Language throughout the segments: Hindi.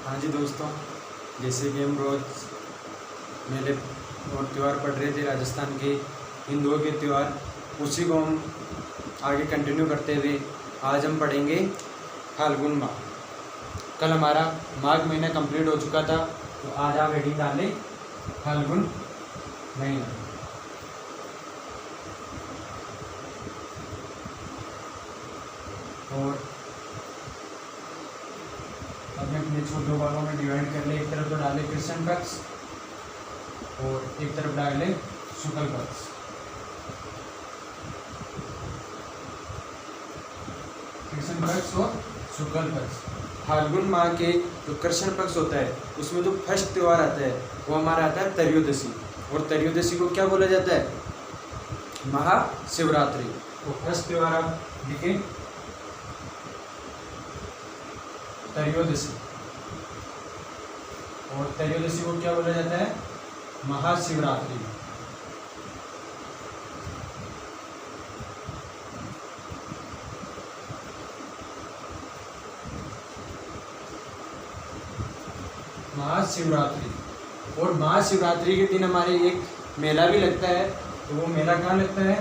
हाँ जी दोस्तों, जैसे कि हम रोज़ मेले और त्यौहार पढ़ रहे थे राजस्थान के हिंदुओं के त्यौहार, उसी को हम आगे कंटिन्यू करते हुए आज हम पढ़ेंगे फाल्गुन माह। कल हमारा माघ महीना कंप्लीट हो चुका था, तो आज आप हेडिंग डालें फाल्गुन महीना। और अपने छोटे भागों में डिवाइड कर ले। एक तरफ तो डाले कृष्ण पक्ष और एक तरफ डाले शुक्ल पक्ष। कृष्ण पक्ष और शुक्ल पक्ष। फाल्गुन माह के जो कृष्ण पक्ष होता है उसमें जो फर्स्ट त्यौहार आता है वो हमारा आता है त्रयोदशी। और त्रयोदशी को क्या बोला जाता है? महाशिवरात्रि। तो फर्स्ट त्यौहार आप लिखें त्रयोदशी, और त्रयोदशी को क्या बोला जाता है? महाशिवरात्रि। महाशिवरात्रि। और महाशिवरात्रि के दिन हमारे एक मेला भी लगता है। तो वो मेला कहाँ लगता है?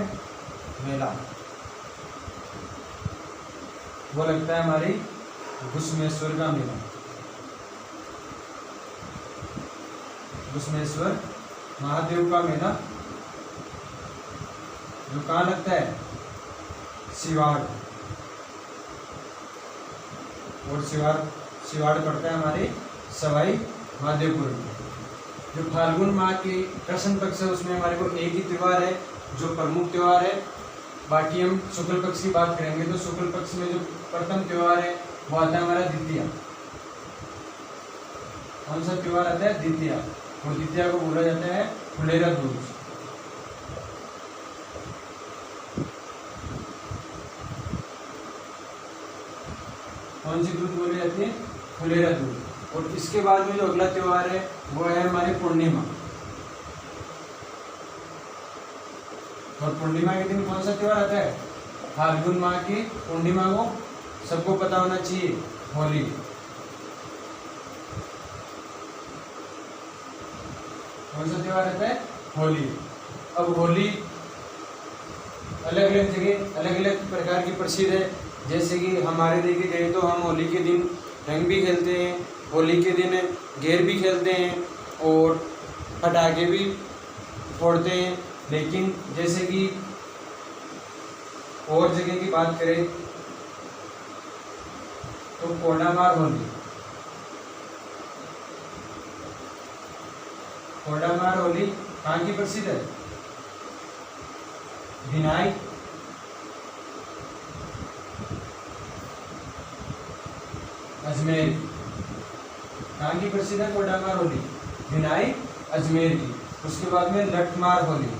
वो लगता है हमारी घुसमेश्वर का मेला। घुसमेश्वर महादेव का मेला जो कहाँ लगता है? सिवाड़। और सिवाड़ पड़ता है हमारे सवाई माधोपुर में। जो फाल्गुन माह के कृष्ण पक्ष है उसमें हमारे को एक ही त्यौहार है जो प्रमुख त्यौहार है। बाकी हम शुक्ल पक्ष की बात करेंगे। तो शुक्ल पक्ष में जो प्रथम त्यौहार है वो आता है हमारा द्वितीया। कौन सा त्यौहार आता है? द्वितीया। और द्वितीया को बोला जाता है फुलेरा दूज। कौन सी दूज बोली जाती है? फुलेरा दूज। और इसके बाद में जो अगला त्यौहार है वो है हमारे पूर्णिमा। और पूर्णिमा के दिन कौन सा त्यौहार आता है? फाल्गुन माह की पूर्णिमा को सबको पता होना चाहिए, होली। कौन सा त्यौहार आता है? होली। अब होली अलग अलग जगह अलग अलग प्रकार की प्रसिद्ध है। जैसे कि हमारे देखे गए तो हम होली के दिन रंग भी खेलते हैं, होली के दिन गेर भी खेलते हैं और पटाखे भी फोड़ते हैं। लेकिन जैसे कि और जगह की बात करें तो कोडामार होली। कोडामार होली कहाँ की प्रसिद्ध है? भिनाई अजमेर। कहाँ की प्रसिद्ध है कोडामार होली? भिनाई अजमेर की। उसके बाद में लठमार होली।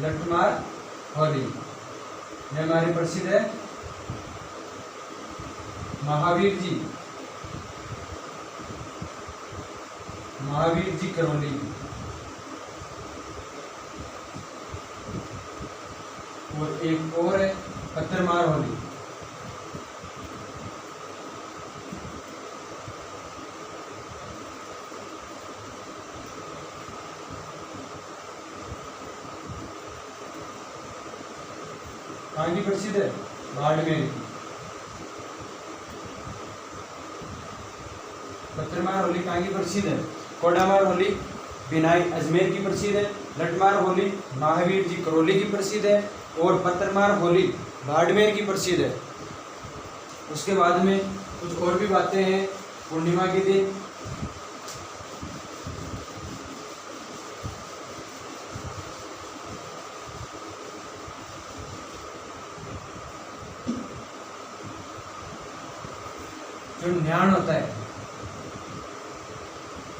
लठमार होली ये हमारी प्रसिद्ध है महावीर जी करौली। और एक और है पत्थरमार होली। कहाँ की प्रसिद्ध है? बाड़मेर की। पत्थरमार होली कहाँ की प्रसिद्ध है? कोडामार होली बिनाई अजमेर की प्रसिद्ध है। लठमार होली महावीर जी करौली की प्रसिद्ध है। और पत्थरमार होली बाड़मेर की प्रसिद्ध है। उसके बाद में कुछ और भी बातें हैं। पूर्णिमा के दिन जो न्याण होता है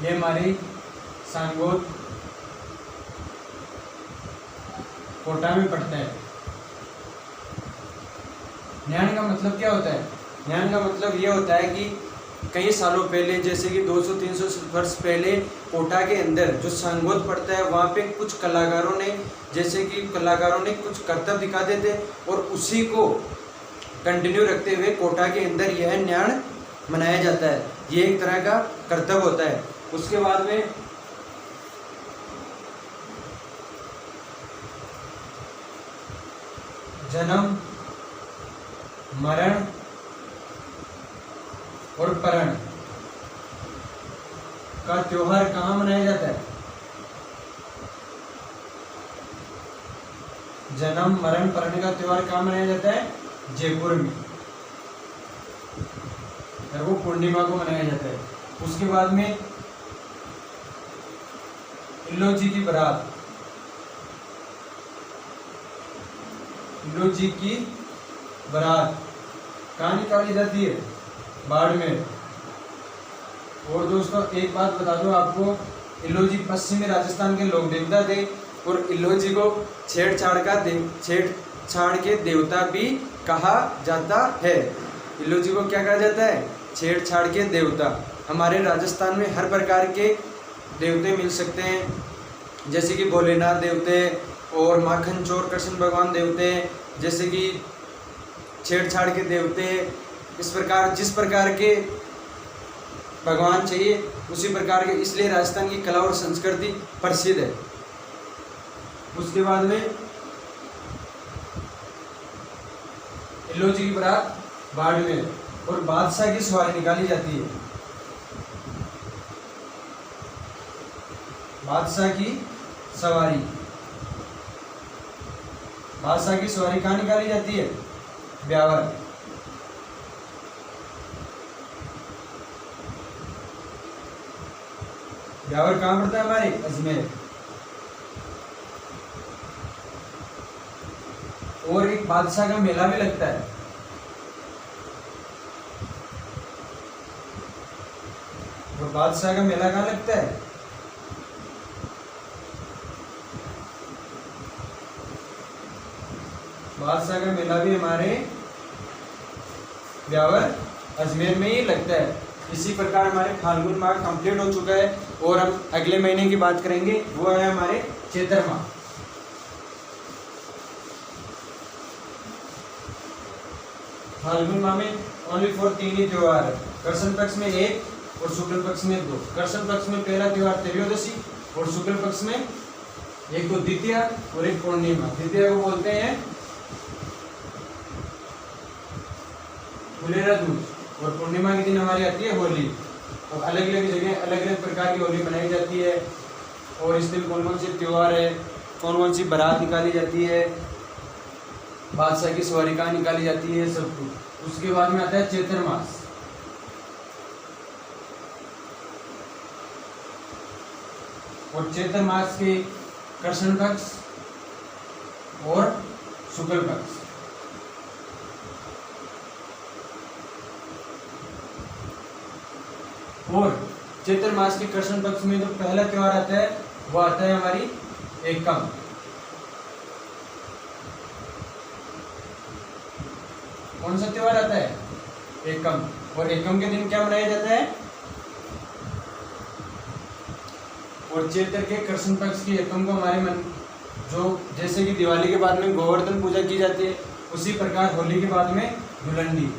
ये हमारी सांगोद कोटा में पड़ता है। न्याण का मतलब क्या होता है? न्याण का मतलब ये होता है कि कई सालों पहले, जैसे कि 200-300 वर्ष पहले कोटा के अंदर जो संगोद पड़ता है वहाँ पे कुछ कलाकारों ने कुछ करतब दिखाते थे और उसी को कंटिन्यू रखते हुए कोटा के अंदर यह न्याण मनाया जाता है। ये एक तरह का कर्तव्य होता है। उसके बाद में जन्म, मरण और परण का त्योहार कहाँ मनाया जाता है? जन्म, मरण, परण का त्योहार कहाँ मनाया जाता है? जयपुर में, और वो पूर्णिमा को मनाया जाता है। उसके बाद में इल्लो जी की बारात, इल्लो जी की बारात कहाँ निकाली जाती है? बाड़मेर। और दोस्तों एक बात बता दूं आपको, इल्लो जी पश्चिमी राजस्थान के लोक देवता थे और इल्लो जी को छेड़छाड़ के देवता भी कहा जाता है। इल्लो जी को क्या कहा जाता है? छेड़छाड़ के देवता। हमारे राजस्थान में हर प्रकार के देवते मिल सकते हैं, जैसे कि भोलेनाथ देवते और माखन चोर कृष्ण भगवान देवते, जैसे कि छेड़छाड़ के देवते। इस प्रकार जिस प्रकार के भगवान चाहिए उसी प्रकार के, इसलिए राजस्थान की कला और संस्कृति प्रसिद्ध है। उसके बाद में इल्लो जी की बारात बाड़मेर और बादशाह की सवारी निकाली जाती है। बादशाह की सवारी, बादशाह की सवारी कहाँ निकाली जाती है? ब्यावर। ब्यावर कहाँ पड़ता है? हमारे अजमेर। और एक बादशाह का मेला भी लगता है। और बादशाह का मेला कहाँ लगता है? बादशाह का मेला भी हमारे ब्यावर अजमेर में ही लगता है। इसी प्रकार हमारे फाल्गुन माह कंप्लीट हो चुका है और हम अगले महीने की बात करेंगे, वो है हमारे चैत्र माह। फाल्गुन माह में ओनली फॉर 3 ही त्योहार है, कृष्ण पक्ष में 1 और शुक्ल पक्ष में 2। कृष्ण पक्ष में पहला त्योहार त्रयोदशी और शुक्ल पक्ष में एक तो द्वितीया और एक पूर्णिमा। द्वितीया को बोलते हैं फुलेरा दूज और पूर्णिमा के दिन हमारी आती है होली। और अलग अलग जगह अलग अलग प्रकार की होली मनाई जाती है और इस दिन कौन कौन से त्योहार है, कौन कौन सी बारात निकाली जाती है, बादशाह की सवारी कहाँ निकाली जाती है, सब कुछ। उसके बाद में आता है चैत्र मास। और चैत्र मास के कृष्ण पक्ष और शुक्ल पक्ष। और चैत्र मास के कृष्ण पक्ष में जो पहला त्योहार आता है वो आता है हमारी एकम। कौन सा त्योहार आता है? एकम। और एकम के दिन क्या मनाया जाता है? और चैत्र के कृष्ण पक्ष की एकम को हमारे मन जो जैसे कि दिवाली के बाद में गोवर्धन पूजा की जाती है, उसी प्रकार होली के बाद में धुलंडी।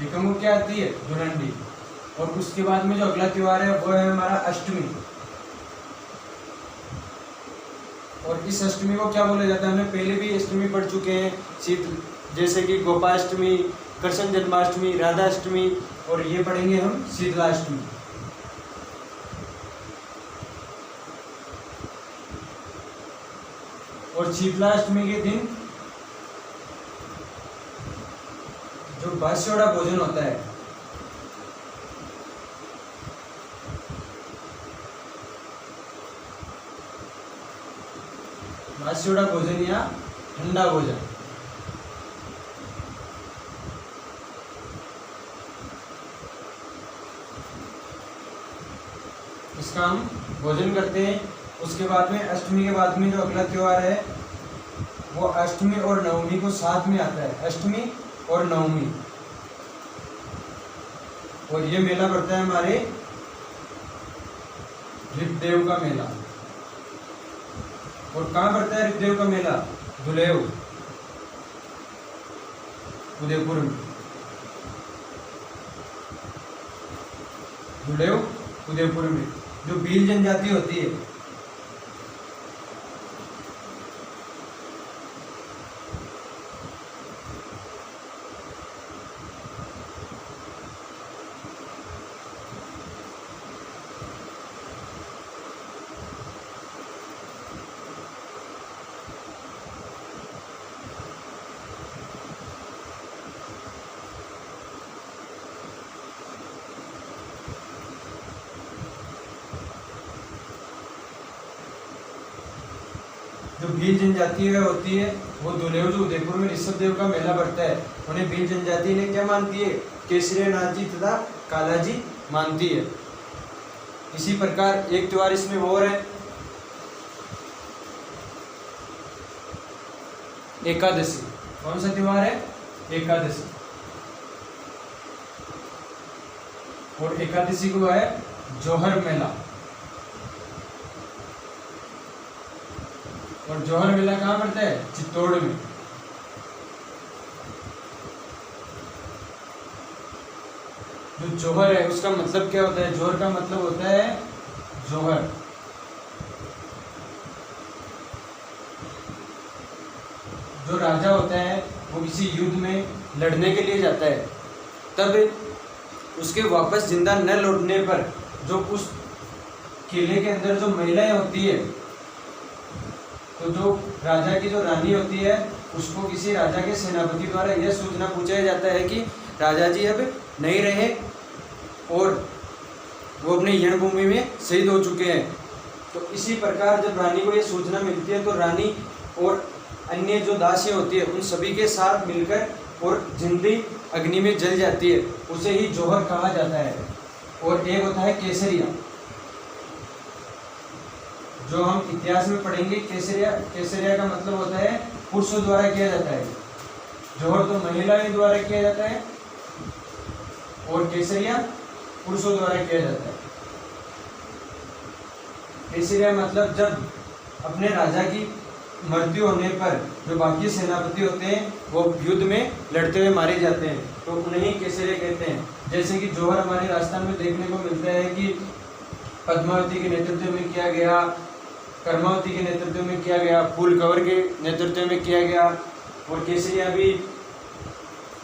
एकम को क्या आती है? धुलंडी। और उसके बाद में जो अगला त्योहार है वो है हमारा अष्टमी। और इस अष्टमी को क्या बोला जाता है? हमने पहले भी अष्टमी पढ़ चुके हैं, जैसे कि गोपाष्टमी, कृष्ण जन्माष्टमी, राधाष्टमी, और ये पढ़ेंगे हम शीतलाष्टमी। और शीतलाष्टमी के दिन जो बास्योड़ा भोजन होता है, बास्योड़ा भोजन या ठंडा भोजन, इसका हम भोजन करते हैं। उसके बाद में अष्टमी के बाद में जो अगला त्योहार है वो अष्टमी और नवमी को साथ में आता है, अष्टमी और नवमी। और ये मेला पड़ता है हमारे ऋतदेव का मेला। और कहाँ पड़ता है ऋतदेव का मेला? धुलेव। उदयपुर में, धुलेव उदयपुर में जो भील जनजाति होती है, जो भील जनजाति होती है वो धुलेव जो उदयपुर में ऋषभ देव का मेला बढ़ता है, उन्हें भील जनजाति ने क्या मानती है? केसरिया नाथ जी तथा काला जी मानती है। इसी प्रकार एक त्योहार इसमें और है एकादशी। कौन सा त्योहार है? एकादशी। और एकादशी को है जौहर मेला। और जौहर मेला कहाँ पड़ता है? चित्तौड़ में। जो जौहर है उसका मतलब क्या होता है? जौहर का मतलब होता है जौहर। जो राजा होता है वो किसी युद्ध में लड़ने के लिए जाता है, तब उसके वापस जिंदा न लौटने पर जो उस किले के अंदर जो महिलाएं होती है, तो जो राजा की जो रानी होती है उसको किसी राजा के सेनापति द्वारा यह सूचना पूछा जाता है कि राजा जी अब नहीं रहे और वो अपने रणभूमि में शहीद हो चुके हैं। तो इसी प्रकार जब रानी को यह सूचना मिलती है तो रानी और अन्य जो दासियां होती है उन सभी के साथ मिलकर और जिंदी अग्नि में जल जाती है, उसे ही जौहर कहा जाता है। और एक होता है केसरिया, जो हम इतिहास में पढ़ेंगे। केसरिया, केसरिया का मतलब होता है पुरुषों द्वारा किया जाता है। जौहर तो महिलाओं द्वारा किया जाता है और केसरिया पुरुषों द्वारा किया जाता है। केसरिया मतलब जब अपने राजा की मृत्यु होने पर जो बाकी सेनापति होते हैं वो युद्ध में लड़ते हुए मारे जाते हैं, तो उन्हें ही केसरिया कहते हैं। जैसे कि जौहर हमारे राजस्थान में देखने को मिलता है कि पद्मावती के नेतृत्व में किया गया, कर्मावती के नेतृत्व में किया गया, फूल कंवर के नेतृत्व में किया गया, और केसरिया भी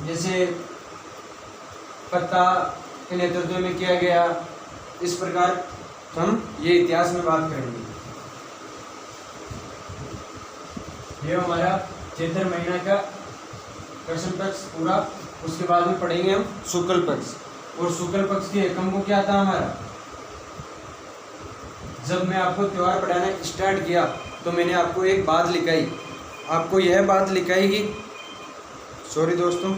जैसे पत्ता के नेतृत्व में किया गया। इस प्रकार हम ये इतिहास में बात करेंगे। ये हमारा चैत्र महीना का कृष्ण पक्ष पूरा। उसके बाद में पढ़ेंगे हम शुक्ल पक्ष। और शुक्ल पक्ष के एकम को क्या था हमारा? जब मैं आपको त्योहार पढ़ाना स्टार्ट किया तो मैंने आपको एक बात लिखाई, आपको यह बात लिखाई कि सॉरी दोस्तों,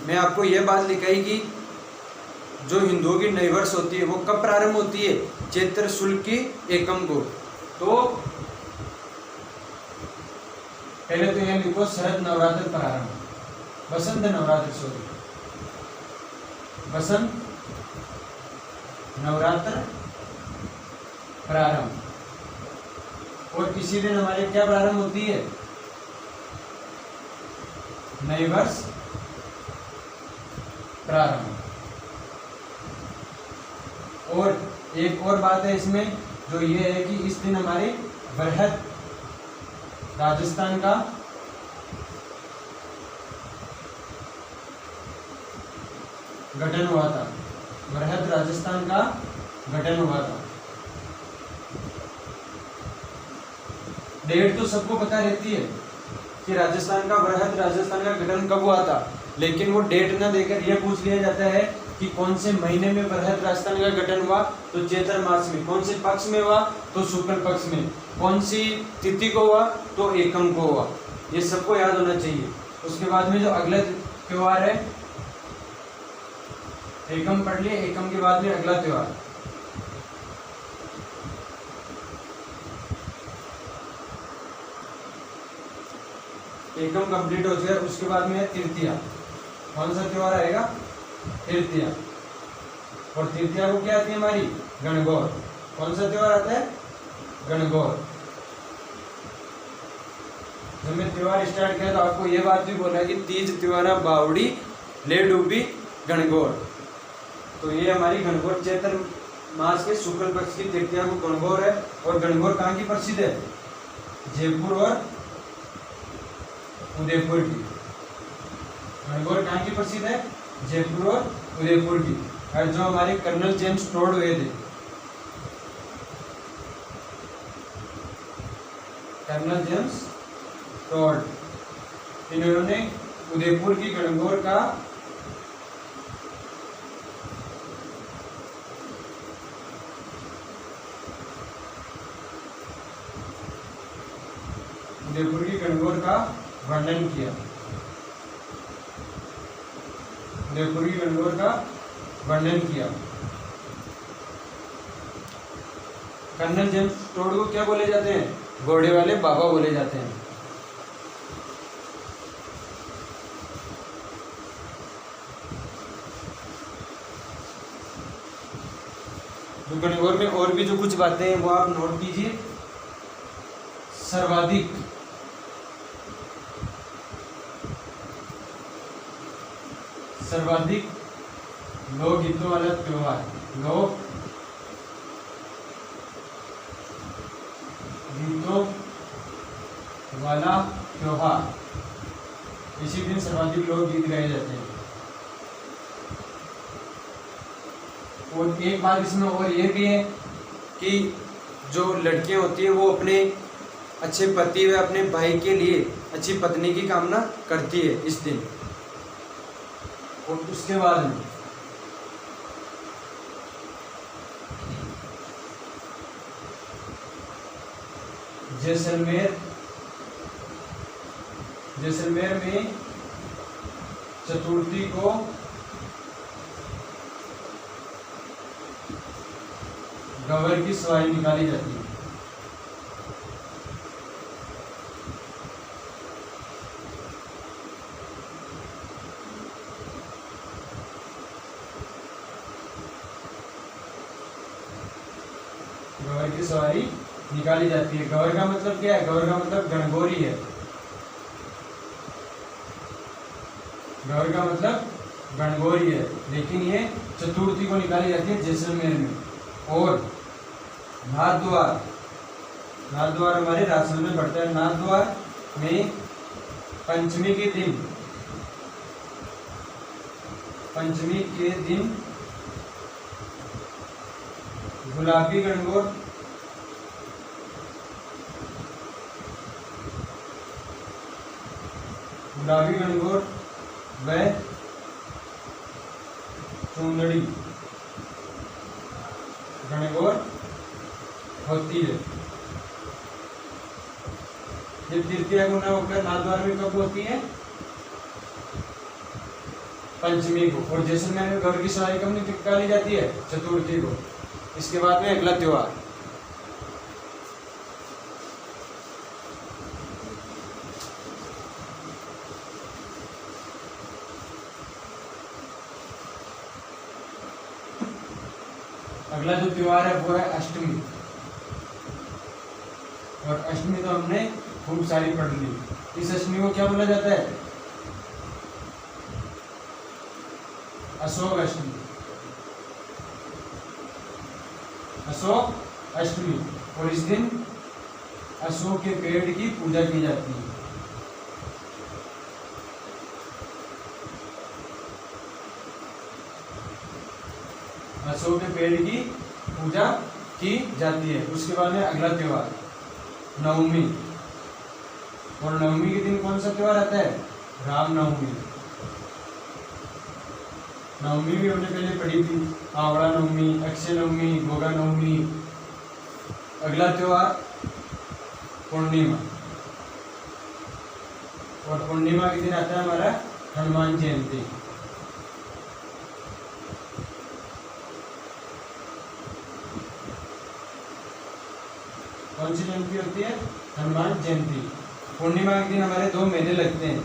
मैं आपको यह बात लिखाई कि जो हिंदुओं की नई वर्ष होती है वो कब प्रारंभ होती है? चैत्र शुक्ल की एकम को। तो पहले तो यह लिखो शरद नवरात्र प्रारंभ, बसंत नवरात्र, सॉरी बसंत नवरात्र प्रारंभ। और किसी दिन हमारे क्या प्रारंभ होती है? नई वर्ष प्रारंभ। और एक और बात है इसमें, जो ये है कि इस दिन हमारे बृहद राजस्थान का गठन हुआ था। बृहद राजस्थान का गठन हुआ था। डेट तो सबको पता रहती है कि राजस्थान का बृहद राजस्थान का गठन कब हुआ था, लेकिन वो डेट न देकर यह पूछ लिया जाता है कि कौन से महीने में बृहद राजस्थान का गठन हुआ, तो चैत्र मास में। कौन से पक्ष में हुआ, तो शुक्ल पक्ष में। कौन सी तिथि को हुआ, तो एकम को हुआ। ये सबको याद होना चाहिए। उसके बाद में जो अगला त्योहार है, एकम पढ़ लिए, एकम के बाद में अगला त्योहार एकम कंप्लीट हो जाए। उसके बाद में है तृतीया। कौन सा त्योहार आएगा? तृतीया। और तृतीया को क्या आती है हमारी? गणगौर। कौन सा त्योहार आता है? गणगौर। जब मैं त्यौहार स्टार्ट किया तो आपको ये बात भी बोला कि तीज त्योहारा बावड़ी ले डूबी गणगौर। तो ये हमारी गणगौर चैत्र मास के शुक्ल पक्ष की तृतीया को गणगौर है। और गणगौर कहाँ की प्रसिद्ध है? जयपुर और उदयपुर की। गणगौर कहाँ की प्रसिद्ध है? जयपुर और उदयपुर की। और जो हमारे कर्नल जेम्स टोड हुए थे, कर्नल जेम्स टोड, इन्होंने उदयपुर की गणगौर का वर्णन किया। उदयपुर की गणगौर का वर्णन किया। कर्नल जेम्स टोड को क्या बोले जाते हैं? घोड़े वाले बाबा बोले जाते हैं। तो गणगौर में और भी जो कुछ बातें हैं वो आप नोट कीजिए। सर्वाधिक लोकगीतों वाला त्योहार, लोक गीतों वाला त्योहार, इसी दिन सर्वाधिक लोकगीत गाए जाते हैं। और एक बात इसमें और ये भी है कि जो लड़कियां होती है वो अपने अच्छे पति व अपने भाई के लिए अच्छी पत्नी की कामना करती है इस दिन। और उसके बाद में जैसलमेर में चतुर्थी को गवर की सवारी निकाली जाती है। गवर की सवारी निकाली जाती है। गवर का मतलब क्या है? गवर का मतलब गणगौरी है। गवर का मतलब गणगौरी है, लेकिन ये चतुर्थी को निकाली जाती है जैसलमेर में। और नाथद्वार हमारे राजस्थान में पड़ता है। नाथद्वार में पंचमी के दिन गुलाबी गणगौर व चुंदड़ी गणगौर होती है। ये तृतीया गुना होकर नाथद्वार में कब होती है? पंचमी को। और जैसलमेर में गवर की सवारी कब निकाली जाती है? चतुर्थी को। इसके बाद में अगला त्योहार जो त्योहार है वो है अष्टमी। और अष्टमी तो हमने खूब सारी पढ़ ली। इस अष्टमी को क्या बोला जाता है? अशोक अष्टमी। अशोक अष्टमी। और इस दिन अशोक के पेड़ की पूजा की जाती है। अशोक के पेड़ की पूजा की जाती है। उसके बाद में अगला त्योहार नवमी। और नवमी के दिन कौन सा त्योहार आता है? रामनवमी। नवमी भी हमने पहले पढ़ी थी। आवड़ा नवमी, अक्षय नवमी, गोगा नवमी। अगला त्योहार पूर्णिमा। और पूर्णिमा के दिन आता है हमारा हनुमान जयंती। कौन सी जयंती होती है? हनुमान जयंती। पूर्णिमा के दिन हमारे 2 मेले लगते हैं।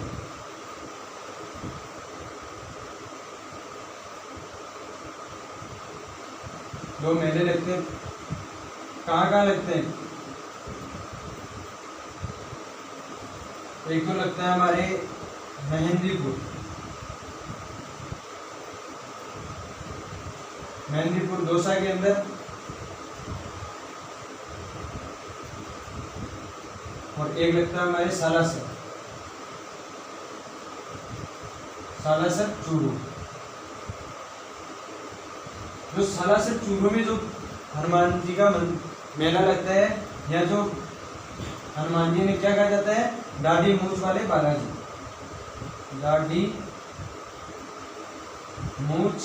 कहाँ लगते हैं? एक तो लगता है हमारे मेहंदीपुर दौसा के अंदर, और एक लगता है हमारे सालासर चूरू। जो सालासर चूरू में जो हनुमान जी का मेला लगता है, या जो हनुमान जी ने क्या कहा जाता है, दाढ़ी मूंछ वाले बालाजी, दाढ़ी मूंछ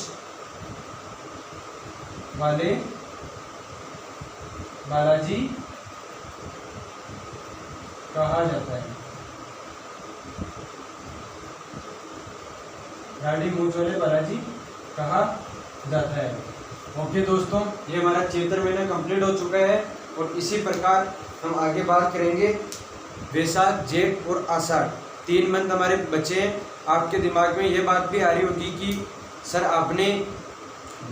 वाले बालाजी कहा जाता है, दाढ़ी मूंछ वाले बालाजी कहा जाता है। ओके दोस्तों, ये हमारा चैत्र महीना कंप्लीट हो चुका है, और इसी प्रकार हम आगे बात करेंगे वैशाख, जेठ और आषाढ़, 3 मंथ हमारे बचे हैं। आपके दिमाग में ये बात भी आ रही होगी कि सर आपने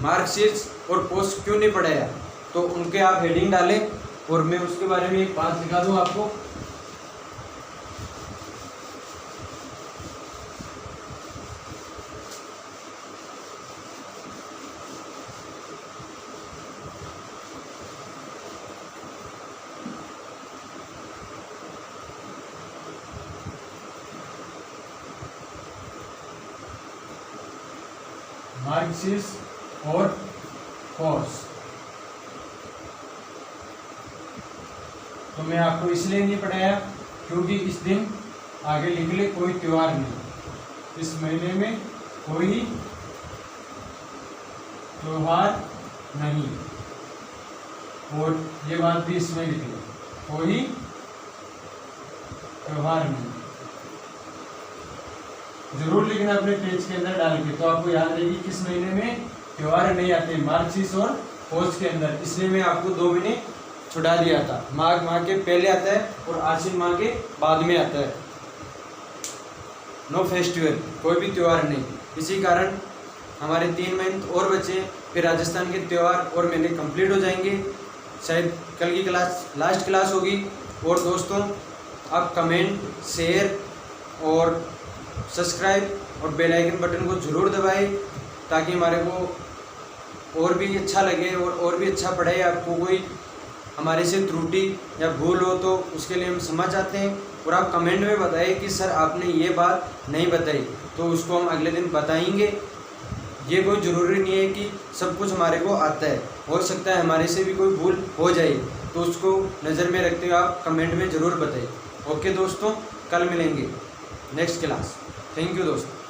मार्कशीट और पोस्ट क्यों नहीं पढ़ाया, तो उनके आप हेडिंग डालें और मैं उसके बारे में एक बात दिखा दूँ आपको। मार्कशीट और कोर्स, तो मैं आपको इसलिए नहीं पढ़ाया क्योंकि इस दिन आगे लिख ले कोई त्योहार नहीं, इस महीने में कोई त्योहार नहीं, और ये बात भी इसमें लिख ले, कोई त्योहार नहीं। जरूर लिखना अपने पेज के अंदर डाल के, तो आपको याद रहेगी किस महीने में त्योहार नहीं आते, मार्गशीर्ष और पौष के अंदर। इसलिए मैं आपको 2 महीने छुड़ा दिया था, माघ माह के पहले आता है और आश्विन माह के बाद में आता है। नो फेस्टिवल, कोई भी त्योहार नहीं। इसी कारण हमारे 3 महीने और बचे, फिर राजस्थान के त्यौहार और मेले कंप्लीट हो जाएंगे। शायद कल की क्लास लास्ट क्लास होगी। और दोस्तों, आप कमेंट, शेयर और सब्सक्राइब और बेल आइकन बटन को ज़रूर दबाएं, ताकि हमारे को और भी अच्छा लगे और भी अच्छा पढ़े। आपको कोई हमारे से त्रुटि या भूल हो तो उसके लिए हम समझ आते हैं, और आप कमेंट में बताइए कि सर आपने ये बात नहीं बताई, तो उसको हम अगले दिन बताएंगे। ये कोई ज़रूरी नहीं है कि सब कुछ हमारे को आता है, हो सकता है हमारे से भी कोई भूल हो जाए, तो उसको नज़र में रखते हुए आप कमेंट में ज़रूर बताइए। ओके दोस्तों, कल मिलेंगे नेक्स्ट क्लास। थैंक यू दोस्तों।